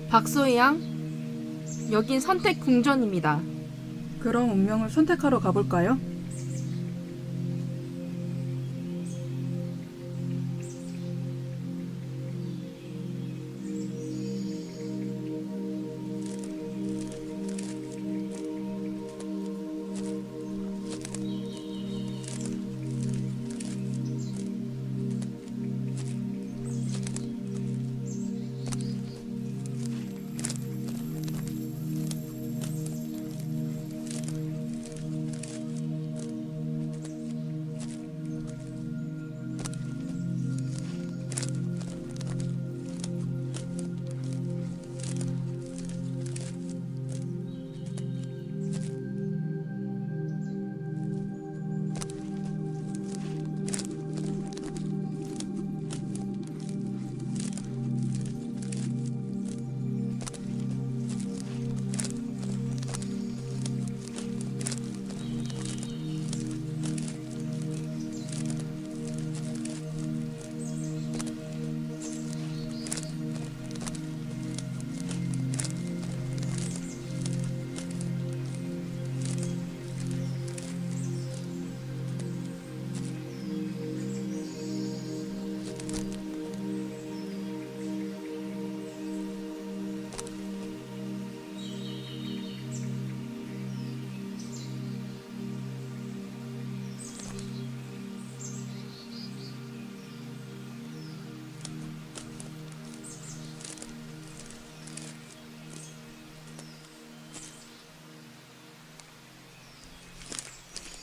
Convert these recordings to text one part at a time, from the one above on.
박소희 양, 여긴 선택 궁전입니다. 그럼 운명을 선택하러 가볼까요?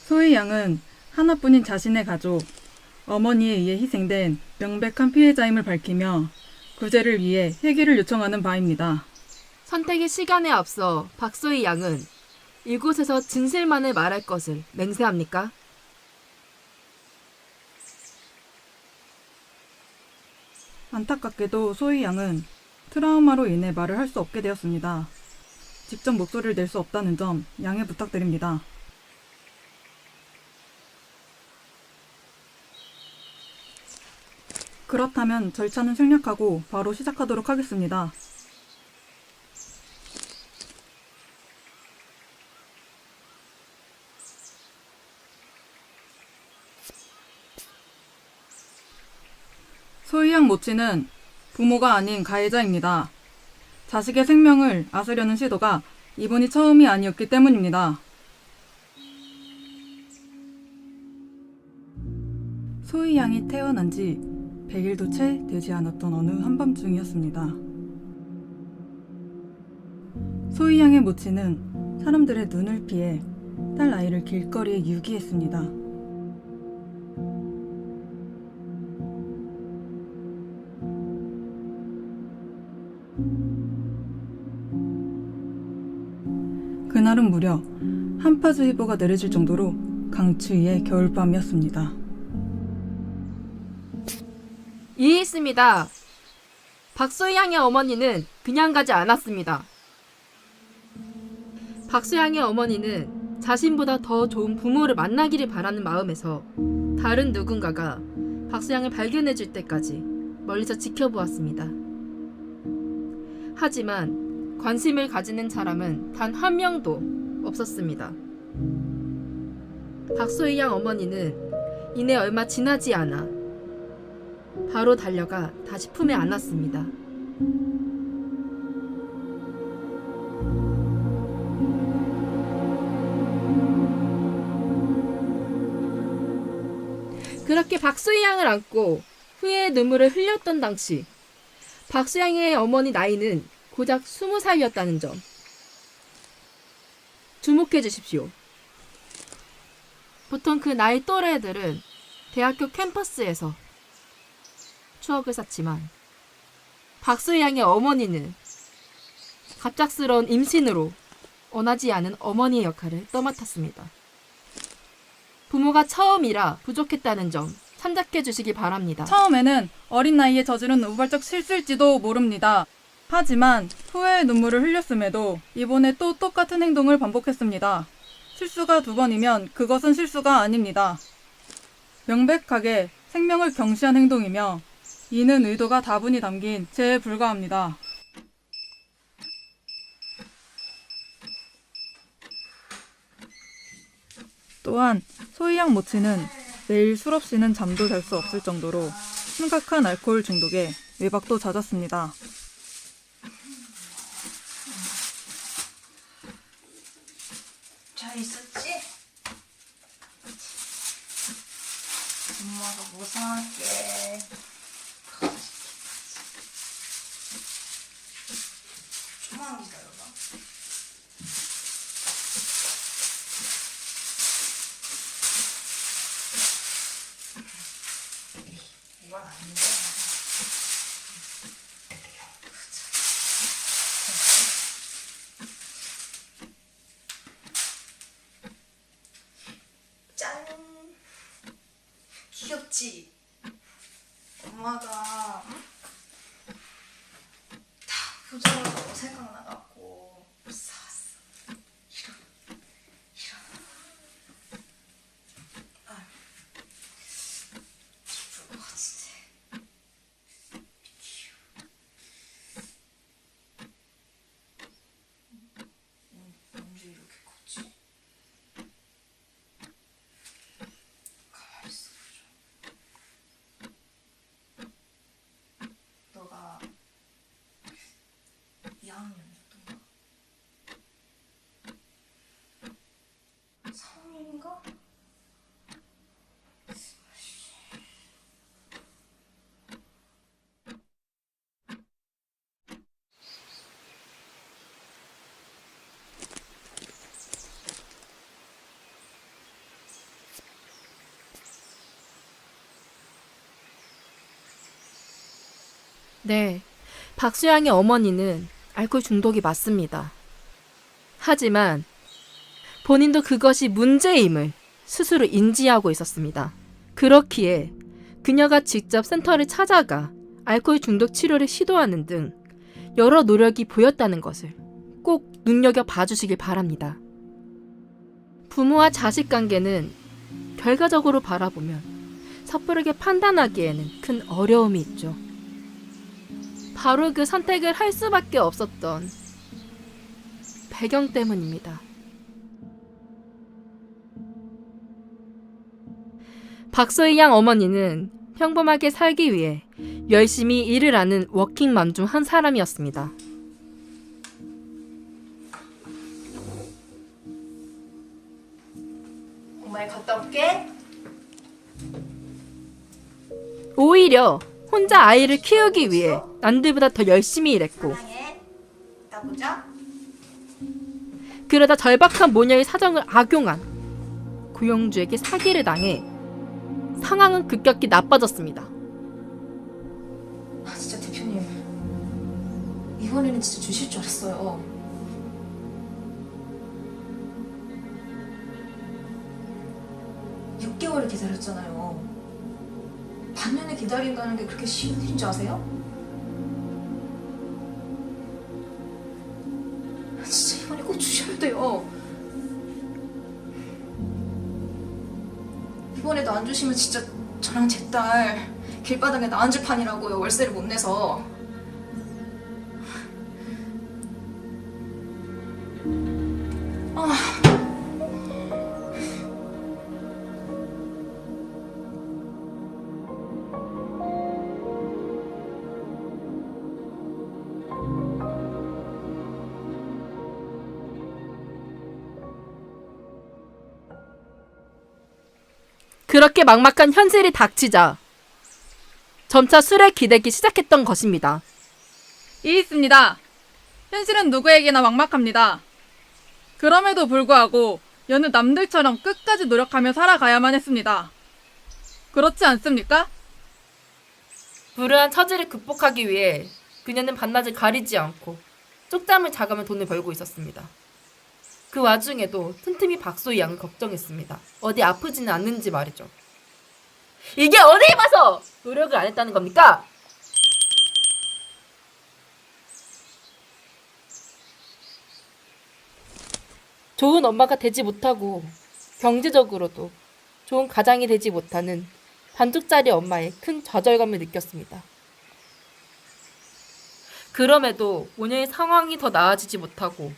소희 양은 하나뿐인 자신의 가족, 어머니에 의해 희생된 명백한 피해자임을 밝히며 구제를 위해 회개를 요청하는 바입니다. 선택의 시간에 앞서 박소희 양은 이곳에서 진실만을 말할 것을 맹세합니까? 안타깝게도 소희 양은 트라우마로 인해 말을 할 수 없게 되었습니다. 직접 목소리를 낼 수 없다는 점 양해 부탁드립니다. 그렇다면 절차는 생략하고 바로 시작하도록 하겠습니다. 소희 양 모친은 부모가 아닌 가해자입니다. 자식의 생명을 앗으려는 시도가 이번이 처음이 아니었기 때문입니다. 소희 양이 태어난 지 100일도 채 되지 않았던 어느 한밤중이었습니다. 소희 양의 모친은 사람들의 눈을 피해 딸 아이를 길거리에 유기했습니다. 그날은 무려 한파주의보가 내려질 정도로 강추위의 겨울밤이었습니다. 이해했습니다. 박소희 양의 어머니는 그냥 가지 않았습니다. 박소희 양의 어머니는 자신보다 더 좋은 부모를 만나기를 바라는 마음에서 다른 누군가가 박소희 양을 발견해 줄 때까지 멀리서 지켜보았습니다. 하지만 관심을 가지는 사람은 단 한 명도 없었습니다. 박소희 양 어머니는 이내 얼마 지나지 않아 바로 달려가 다시 품에 안았습니다. 그렇게 박소희 양을 안고 후회의 눈물을 흘렸던 당시 박소희 양의 어머니 나이는 고작 20살이었다는 점 주목해 주십시오. 보통 그 나이 또래들은 대학교 캠퍼스에서 추억을 쌓지만 박소희 양의 어머니는 갑작스러운 임신으로 원하지 않은 어머니의 역할을 떠맡았습니다. 부모가 처음이라 부족했다는 점 참작해 주시기 바랍니다. 처음에는 어린 나이에 저지른 우발적 실수일지도 모릅니다. 하지만 후회의 눈물을 흘렸음에도 이번에 또 똑같은 행동을 반복했습니다. 실수가 2번이면 그것은 실수가 아닙니다. 명백하게 생명을 경시한 행동이며 이는 의도가 다분히 담긴 죄에 불과합니다. 또한 소희양 모친은 매일 술 없이는 잠도 잘 수 없을 정도로 심각한 알코올 중독에 외박도 잦았습니다. 잘 있었지? 엄마가 뭐 사갈게. 조금만 기다려봐. 이건 아닌데. 짠! 귀엽지? 엄마가 다 보자마자 생각나갖고 사왔어. 이런. 기쁜 거 같은데. 언제 이렇게 컸지? 가만히 있어보자. 너가 2학년이었던가? 3학년인가? 네, 박수양의 어머니는 알코올 중독이 맞습니다. 하지만 본인도 그것이 문제임을 스스로 인지하고 있었습니다. 그렇기에 그녀가 직접 센터를 찾아가 알코올 중독 치료를 시도하는 등 여러 노력이 보였다는 것을 꼭 눈여겨 봐주시길 바랍니다. 부모와 자식 관계는 결과적으로 바라보면 섣부르게 판단하기에는 큰 어려움이 있죠. 바로 그 선택을 할 수밖에 없었던 배경 때문입니다. 박소희 양 어머니는 평범하게 살기 위해 열심히 일을 하는 워킹맘 중 한 사람이었습니다. 엄마에 갔다 올게. 오히려 혼자 아이를 키우기 위해 남들보다 더 열심히 일했고, 사랑해. 이따 보자. 그러다 절박한 모녀의 사정을 악용한 고영주에게 사기를 당해 상황은 급격히 나빠졌습니다. 아 진짜 대표님. 이번에는 진짜 주실 줄 알았어요. 6개월을 기다렸잖아요. 반년을 기다린다는 게 그렇게 쉬운 일인 줄 아세요? 진짜 이번에 꼭 주셔야 돼요. 이번에도 안 주시면 진짜 저랑 제 딸 길바닥에 나앉을 판이라고요. 월세를 못 내서. 그렇게 막막한 현실이 닥치자 점차 술에 기대기 시작했던 것입니다. 이 있습니다. 현실은 누구에게나 막막합니다. 그럼에도 불구하고 여느 남들처럼 끝까지 노력하며 살아가야만 했습니다. 그렇지 않습니까? 불우한 처지를 극복하기 위해 그녀는 반낮을 가리지 않고 쪽잠을 자가며 돈을 벌고 있었습니다. 그 와중에도 틈틈이 박소희 양을 걱정했습니다. 어디 아프지는 않는지 말이죠. 이게 어디 봐서 노력을 안 했다는 겁니까? 좋은 엄마가 되지 못하고 경제적으로도 좋은 가장이 되지 못하는 반쪽짜리 엄마의 큰 좌절감을 느꼈습니다. 그럼에도 모녀의 상황이 더 나아지지 못하고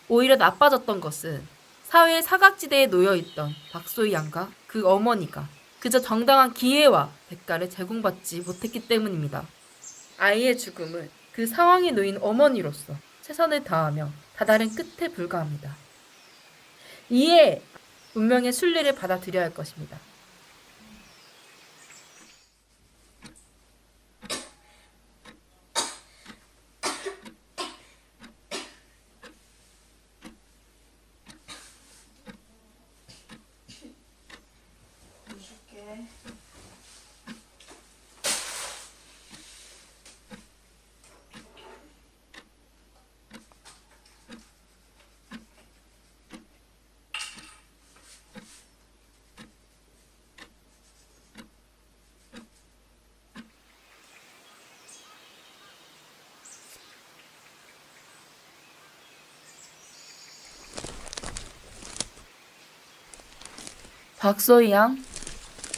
오히려 나빠졌던 것은 사회의 사각지대에 놓여있던 박소희 양과 그 어머니가 그저 정당한 기회와 대가를 제공받지 못했기 때문입니다. 아이의 죽음은 그 상황에 놓인 어머니로서 최선을 다하며 다다른 끝에 불과합니다. 이에 운명의 순리를 받아들여야 할 것입니다. 박소희 양,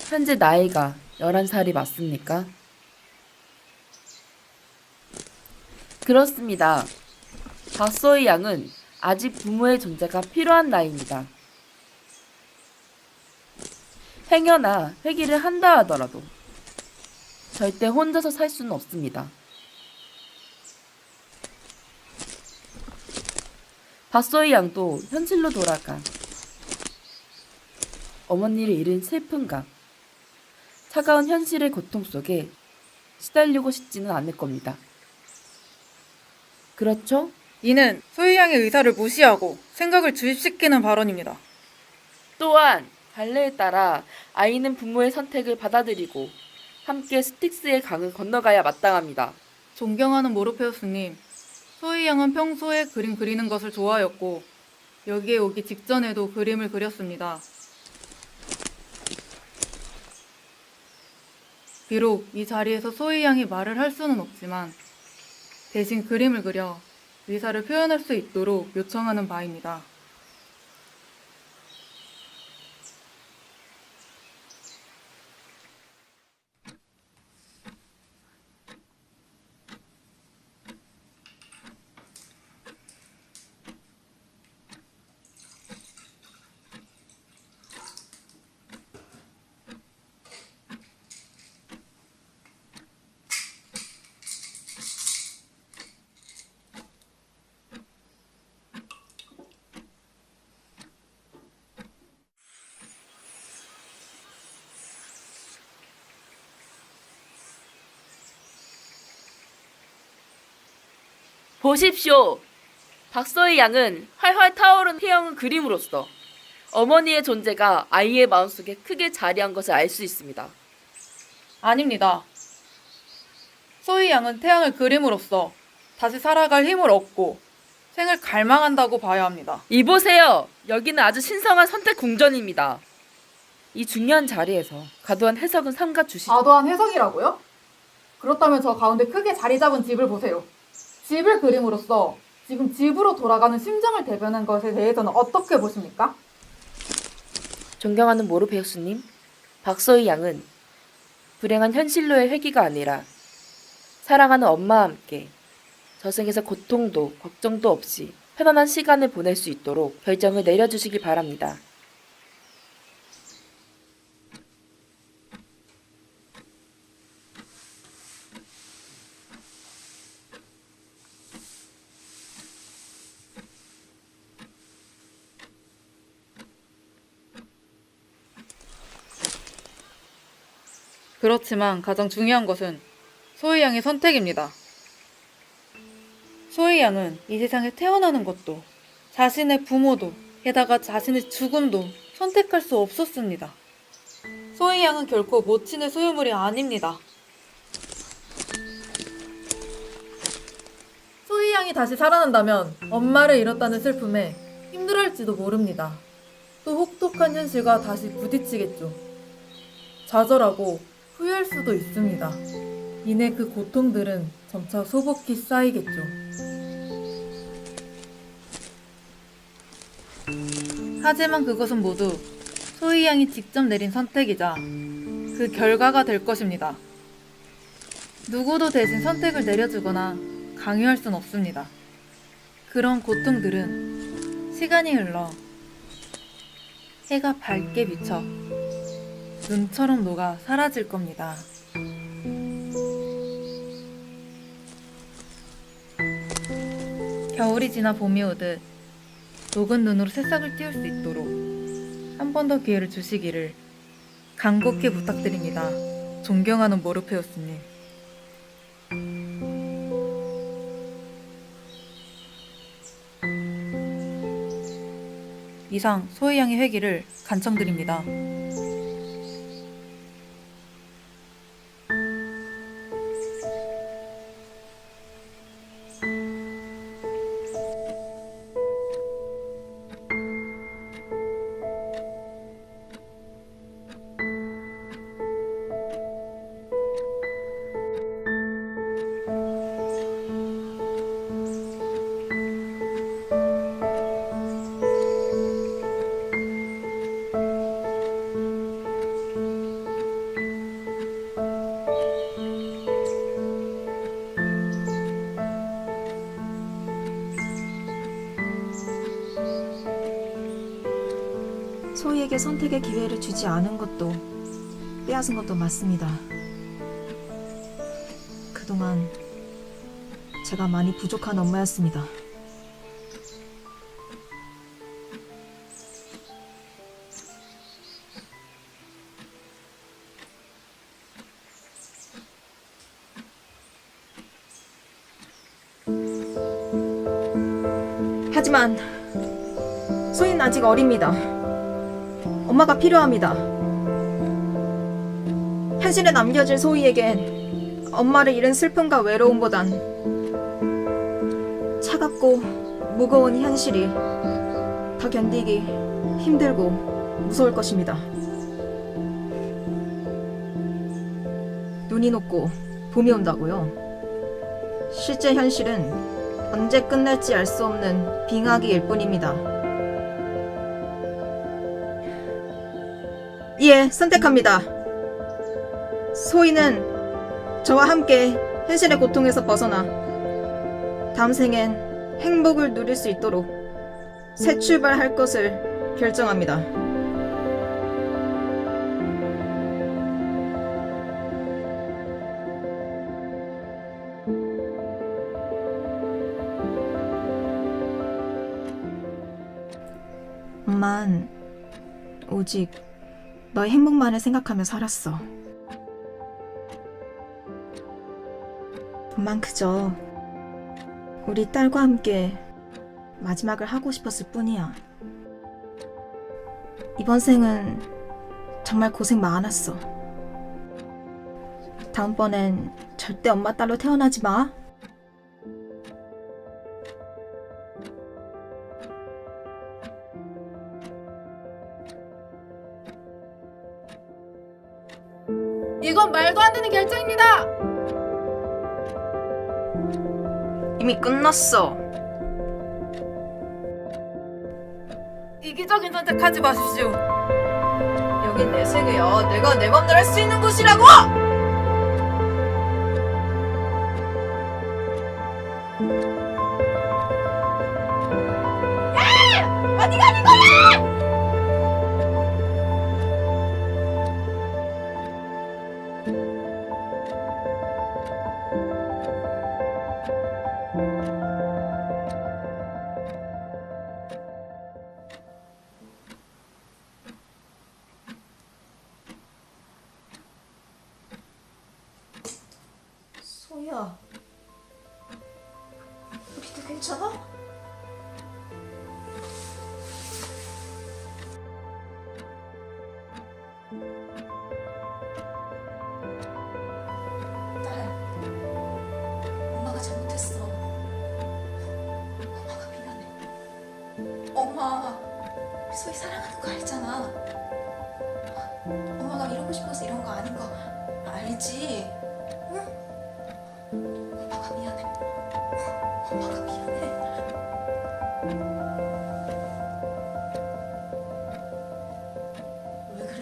현재 나이가 11살이 맞습니까? 그렇습니다. 박소희 양은 아직 부모의 존재가 필요한 나이입니다. 행여나 회귀를 한다 하더라도 절대 혼자서 살 수는 없습니다. 박소희 양도 현실로 돌아가 어머니를 잃은 슬픔과 차가운 현실의 고통 속에 시달리고 싶지는 않을 겁니다. 그렇죠? 이는 소희 양의 의사를 무시하고 생각을 주입시키는 발언입니다. 또한 관례에 따라 아이는 부모의 선택을 받아들이고 함께 스틱스의 강을 건너가야 마땅합니다. 존경하는 모르페우스님, 소희 양은 평소에 그림 그리는 것을 좋아했고 여기에 오기 직전에도 그림을 그렸습니다. 비록 이 자리에서 소희 양이 말을 할 수는 없지만 대신 그림을 그려 의사를 표현할 수 있도록 요청하는 바입니다. 보십시오. 박소희 양은 활활 타오른 태양을 그림으로써 어머니의 존재가 아이의 마음속에 크게 자리한 것을 알 수 있습니다. 아닙니다. 소희 양은 태양을 그림으로써 다시 살아갈 힘을 얻고 생을 갈망한다고 봐야 합니다. 이보세요. 여기는 아주 신성한 선택 궁전입니다. 이 중요한 자리에서 과도한 해석은 삼가 주시죠. 과도한 해석이라고요? 그렇다면 저 가운데 크게 자리 잡은 집을 보세요. 집을 그림으로써 지금 집으로 돌아가는 심정을 대변한 것에 대해서는 어떻게 보십니까? 존경하는 모르페우스님, 박소희 양은 불행한 현실로의 회귀가 아니라 사랑하는 엄마와 함께 저승에서 고통도 걱정도 없이 편안한 시간을 보낼 수 있도록 결정을 내려주시기 바랍니다. 그렇지만 가장 중요한 것은 소희 양의 선택입니다. 소희 양은 이 세상에 태어나는 것도 자신의 부모도 게다가 자신의 죽음도 선택할 수 없었습니다. 소희 양은 결코 모친의 소유물이 아닙니다. 소희 양이 다시 살아난다면 엄마를 잃었다는 슬픔에 힘들어할지도 모릅니다. 또 혹독한 현실과 다시 부딪히겠죠. 좌절하고 후회할 수도 있습니다. 이내 그 고통들은 점차 소복히 쌓이겠죠. 하지만 그것은 모두 소희 양이 직접 내린 선택이자 그 결과가 될 것입니다. 누구도 대신 선택을 내려주거나 강요할 순 없습니다. 그런 고통들은 시간이 흘러 해가 밝게 비쳐 눈처럼 녹아 사라질 겁니다. 겨울이 지나 봄이 오듯 녹은 눈으로 새싹을 띄울 수 있도록 한 번 더 기회를 주시기를 간곡히 부탁드립니다. 존경하는 모르페우스님. 이상 소희양의 회기를 간청드립니다. 소희에게 선택의 기회를 주지 않은 것도 빼앗은 것도 맞습니다. 그동안 제가 많이 부족한 엄마였습니다. 하지만 소희는 아직 어립니다. 엄마가 필요합니다. 현실에 남겨진 소희에겐 엄마를 잃은 슬픔과 외로움보단 차갑고 무거운 현실이 더 견디기 힘들고 무서울 것입니다. 눈이 녹고 봄이 온다고요? 실제 현실은 언제 끝날지 알 수 없는 빙하기일 뿐입니다. 예, 선택합니다. 소희는 저와 함께 현실의 고통에서 벗어나 다음 생엔 행복을 누릴 수 있도록 새 출발할 것을 결정합니다. 엄만 오직 너의 행복만을 생각하며 살았어. 엄만 그저 우리 딸과 함께 마지막을 하고 싶었을 뿐이야. 이번 생은 정말 고생 많았어. 다음번엔 절대 엄마 딸로 태어나지 마. 이건 말도 안 되는 결정입니다. 이미 끝났어. 이기적인 선택하지 마십시오. 여긴 내 세계야. 내가 내 맘대로 할 수 있는 곳이라고! 야! 어디 가는 거야! 소희야, 우리도 괜찮아? 딸, 엄마가 잘못했어. 엄마가 미안해. 엄마, 우리 소희 사랑하는 거 알잖아. 엄마가 이러고 싶어서 이런 거 아닌 거 알지? 응? 엄마가 미안해. 엄마가 미안해. 왜 그래?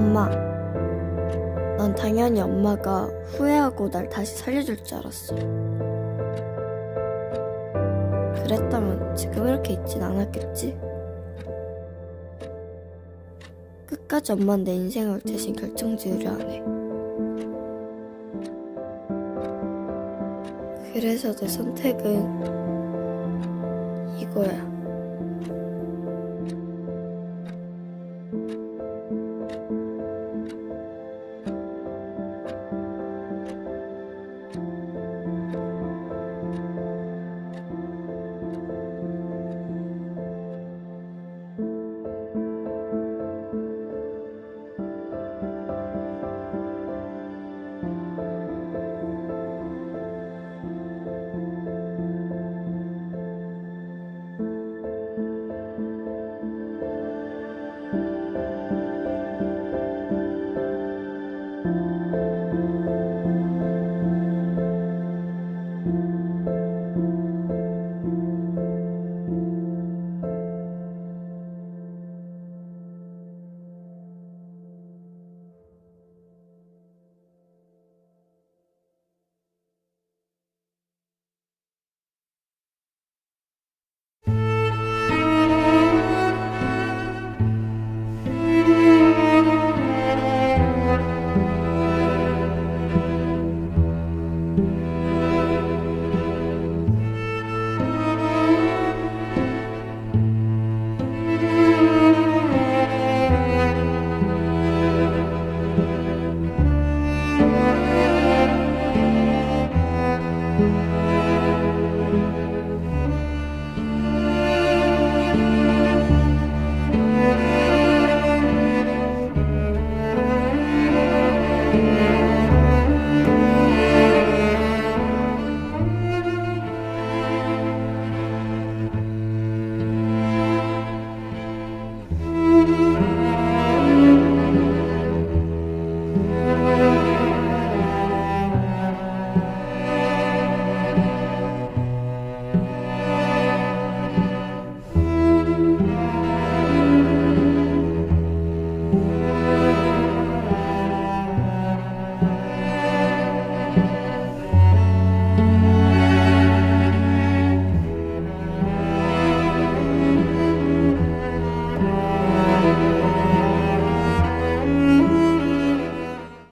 엄마. 난 당연히 엄마가 후회하고 날 다시 살려줄 줄 알았어. 그랬다면 지금 이렇게 있진 않았겠지? 끝까지 엄마는 내 인생을 대신 결정지으려 하네. 그래서 내 선택은 이거야.